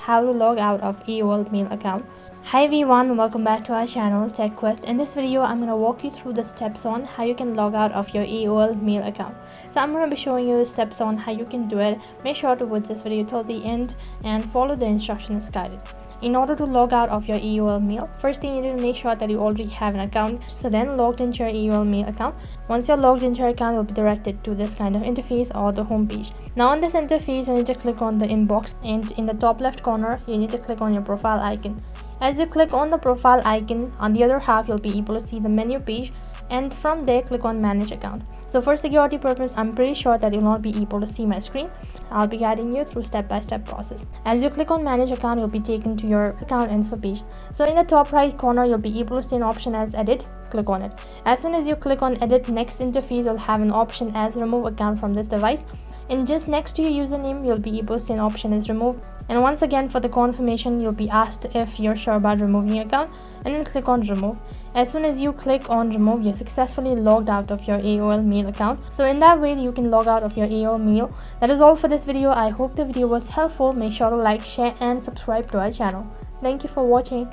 how to log out of AOL Mail account. Hi everyone, welcome back to our channel Tech Quest. In this video, I'm going to walk you through the steps on how you can log out of your AOL Mail account. So I'm going to be showing you steps on how you can do it. Make sure to watch this video till the end and follow the instructions guided. In order to log out of your AOL Mail, first thing you need to make sure that you already have an account. So then logged into your AOL Mail account. Once you're logged into your account, you'll be directed to this kind of interface or the home page. Now on this interface, you need to click on the inbox, and in the top left corner, you need to click on your profile icon. As you click on the profile icon, on the other half, you'll be able to see the menu page, and from there click on manage account. So for security purpose, I'm pretty sure that you'll not be able to see my screen. I'll be guiding you through step-by-step process. As you click on manage account, you'll be taken to your account info page. So in the top right corner, you'll be able to see an option as edit. Click on it. As soon as you click on edit, next interface you'll have an option as remove account from this device, and just next to your username you'll be able to see an option as remove. And once again, for the confirmation, you'll be asked if you're sure about removing your account, and then click on remove. As soon as you click on remove, you're successfully logged out of your AOL Mail account. So in that way, you can log out of your AOL Mail. That is all for this video. I hope the video was helpful. Make sure to like, share and subscribe to our channel. Thank you for watching.